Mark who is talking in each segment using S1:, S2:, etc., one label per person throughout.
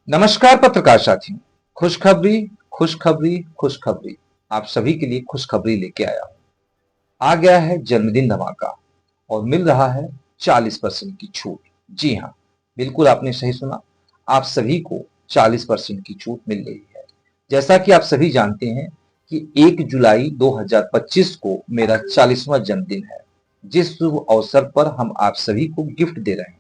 S1: नमस्कार पत्रकार साथियों। खुशखबरी खुशखबरी खुशखबरी, आप सभी के लिए खुशखबरी लेके आया हूं। आ गया है जन्मदिन धमाका और मिल रहा है 40% की छूट। जी हाँ, बिल्कुल आपने सही सुना। आप सभी को 40% की छूट मिल रही है। जैसा कि आप सभी जानते हैं कि 1 जुलाई 2025 को मेरा 40वां जन्मदिन है, जिस शुभ अवसर पर हम आप सभी को गिफ्ट दे रहे हैं।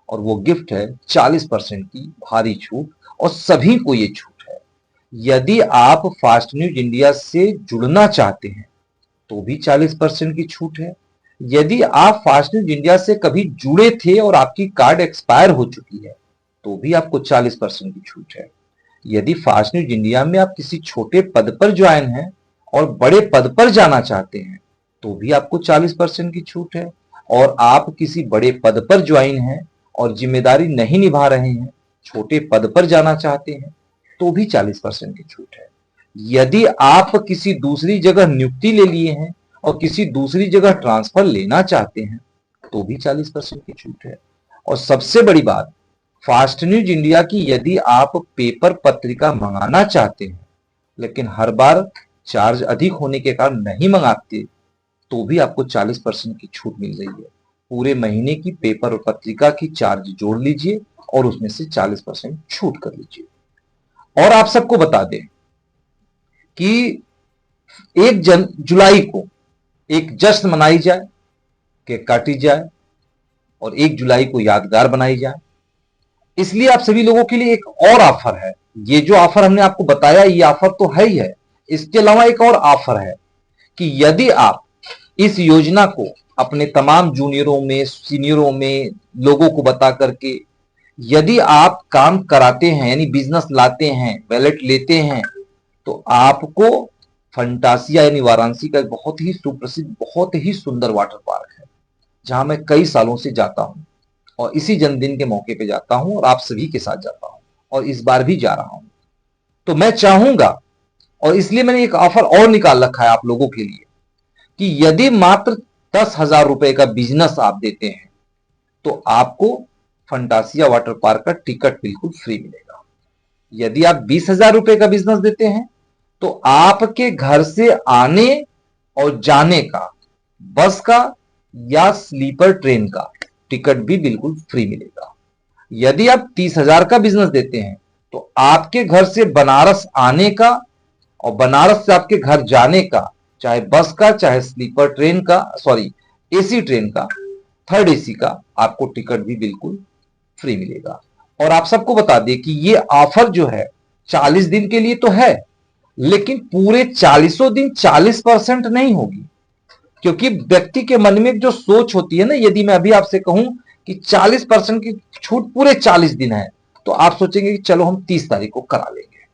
S1: और वो गिफ्ट है 40% की भारी छूट, और सभी को ये छूट है। यदि आप फास्ट न्यूज इंडिया से जुड़ना चाहते हैं तो भी 40% की छूट है। यदि आप फास्ट न्यूज इंडिया से कभी जुड़े थे और आपकी कार्ड एक्सपायर हो चुकी है तो भी आपको 40% की छूट है। यदि फास्ट न्यूज इंडिया में आप किसी छोटे पद पर ज्वाइन हैं और बड़े पद पर जाना चाहते हैं तो भी आपको 40% की छूट है। और आप किसी बड़े पद पर ज्वाइन हैं और जिम्मेदारी नहीं निभा रहे हैं, छोटे पद पर जाना चाहते हैं तो भी 40% की छूट है। यदि आप किसी दूसरी जगह नियुक्ति ले लिए हैं और किसी दूसरी जगह ट्रांसफर लेना चाहते हैं तो भी 40% की छूट है। और सबसे बड़ी बात, फास्ट न्यूज इंडिया की यदि आप पेपर पत्रिका मंगाना चाहते हैं लेकिन हर बार चार्ज अधिक होने के कारण नहीं मंगाते तो भी आपको 40% की छूट मिल रही है। पूरे महीने की पेपर और पत्रिका की चार्ज जोड़ लीजिए और उसमें से 40% छूट कर लीजिए। और आप सबको बता दें कि 1 जुलाई को एक जश्न मनाई जाए, केक काटी जाए और 1 जुलाई को यादगार बनाई जाए। इसलिए आप सभी लोगों के लिए एक और ऑफर है। ये जो ऑफर हमने आपको बताया ये ऑफर तो है ही है, इसके अलावा एक और ऑफर है कि यदि आप इस योजना को अपने तमाम जूनियरों में, सीनियरों में, लोगों को बता करके यदि आप काम कराते हैं, यानी बिजनेस लाते हैं, वैलेट लेते हैं, तो आपको फंटासिया यानी वाराणसी का एक बहुत ही सुप्रसिद्ध, बहुत ही सुंदर वाटर पार्क है जहां मैं कई सालों से जाता हूं और इसी जन्मदिन के मौके पे जाता हूं और आप सभी के साथ जाता हूं और इस बार भी जा रहा हूं। तो मैं चाहूंगा, और इसलिए मैंने एक ऑफर और निकाल रखा है आप लोगों के लिए, कि यदि मात्र 10,000 रुपए का बिजनेस आप देते हैं तो आपको फंटासिया वाटर पार्क का टिकट बिल्कुल फ्री मिलेगा। यदि आप 20,000 रुपए का बिजनेस देते हैं तो आपके घर से आने और जाने का, बस का या स्लीपर ट्रेन का टिकट भी बिल्कुल फ्री मिलेगा। यदि आप 30,000 का बिजनेस देते हैं तो आपके घर से बनारस आने का और बनारस से आपके घर जाने का, चाहे बस का चाहे स्लीपर ट्रेन का, सॉरी एसी ट्रेन का, थर्ड एसी का, आपको टिकट भी बिल्कुल फ्री मिलेगा। और आप सबको बता दें कि ये ऑफर जो है 40 दिन के लिए तो है, लेकिन पूरे 40 दिन 40% नहीं होगी। क्योंकि व्यक्ति के मन में एक जो सोच होती है ना, यदि मैं अभी आपसे कहूं कि 40% की छूट पूरे 40 दिन है तो आप सोचेंगे कि चलो हम 30 तारीख को करा लेंगे।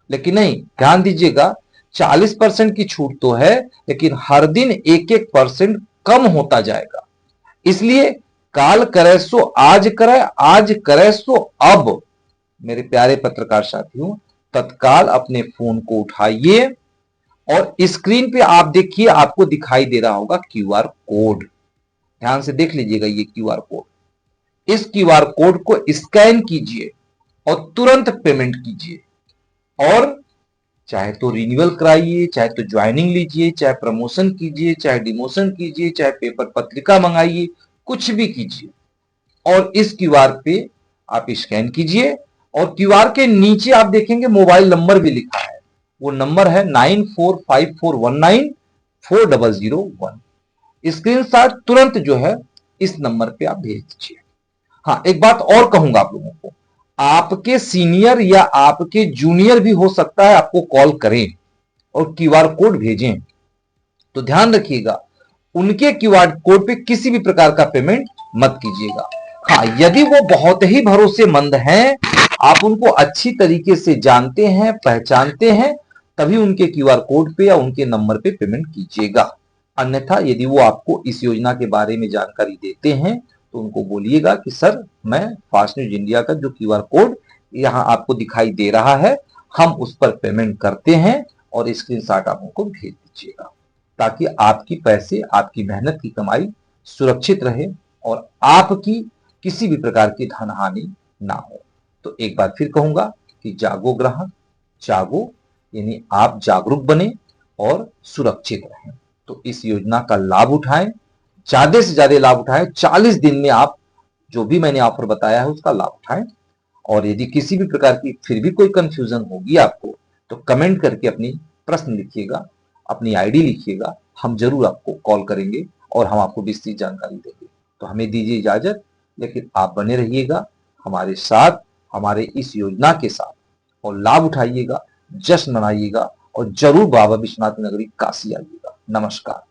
S1: लेकिन नहीं, ध्यान दीजिएगा, 40% की छूट तो है लेकिन हर दिन 1-1% कम होता जाएगा। इसलिए काल करे सो आज करे, आज करे सो अब। मेरे प्यारे पत्रकार साथियों, तत्काल अपने फोन को उठाइए और स्क्रीन पे आप देखिए, आपको दिखाई दे रहा होगा क्यूआर कोड। ध्यान से देख लीजिएगा ये क्यूआर कोड। इस क्यूआर कोड को स्कैन कीजिए और तुरंत पेमेंट कीजिए। और चाहे तो रिन्यूअल कराइए, चाहे तो ज्वाइनिंग लीजिए, चाहे प्रमोशन कीजिए, चाहे डिमोशन कीजिए, चाहे पेपर पत्रिका मंगाइए, कुछ भी कीजिए। और इस क्यूआर पे आप स्कैन कीजिए और क्यूआर के नीचे आप देखेंगे मोबाइल नंबर भी लिखा है। वो नंबर है 9454194001। स्क्रीनशॉट तुरंत जो है इस नंबर पे आप भेज दीजिए। हाँ, एक बात और कहूंगा आप लोगों को, आपके सीनियर या आपके जूनियर भी हो सकता है आपको कॉल करें और क्यूआर कोड भेजें, तो ध्यान रखिएगा उनके क्यूआर कोड पे किसी भी प्रकार का पेमेंट मत कीजिएगा। हाँ, यदि वो बहुत ही भरोसेमंद हैं, आप उनको अच्छी तरीके से जानते हैं, पहचानते हैं, तभी उनके क्यूआर कोड पे या उनके नंबर पे पेमेंट कीजिएगा। अन्यथा यदि वो आपको इस योजना के बारे में जानकारी देते हैं तो उनको बोलिएगा कि सर, मैं फास्ट न्यूज इंडिया का जो क्यूआर कोड यहां आपको दिखाई दे रहा है, हम उस पर पेमेंट करते हैं, और स्क्रीनशॉट आप उनको भेज दीजिएगा ताकि आपकी पैसे, आपकी मेहनत की कमाई सुरक्षित रहे और आपकी किसी भी प्रकार की धन हानि ना हो। तो एक बार फिर कहूंगा, कि जागो ग्राहक, जागो यानी आप जागरूक बने और सुरक्षित रहें। तो इस योजना का लाभ उठाएं, ज्यादा से ज्यादा लाभ उठाएं। 40 दिन में आप जो भी मैंने ऑफर बताया है उसका लाभ उठाएं। और यदि किसी भी प्रकार की फिर भी कोई कंफ्यूजन होगी आपको, तो कमेंट करके अपनी प्रश्न लिखिएगा, अपनी आईडी लिखिएगा, हम जरूर आपको कॉल करेंगे और हम आपको विस्तृत जानकारी देंगे। तो हमें दीजिए इजाजत, लेकिन आप बने रहिएगा हमारे साथ, हमारे इस योजना के साथ, और लाभ उठाइएगा, जश्न मनाइएगा और जरूर बाबा विश्वनाथ नगरी काशी आइएगा। नमस्कार।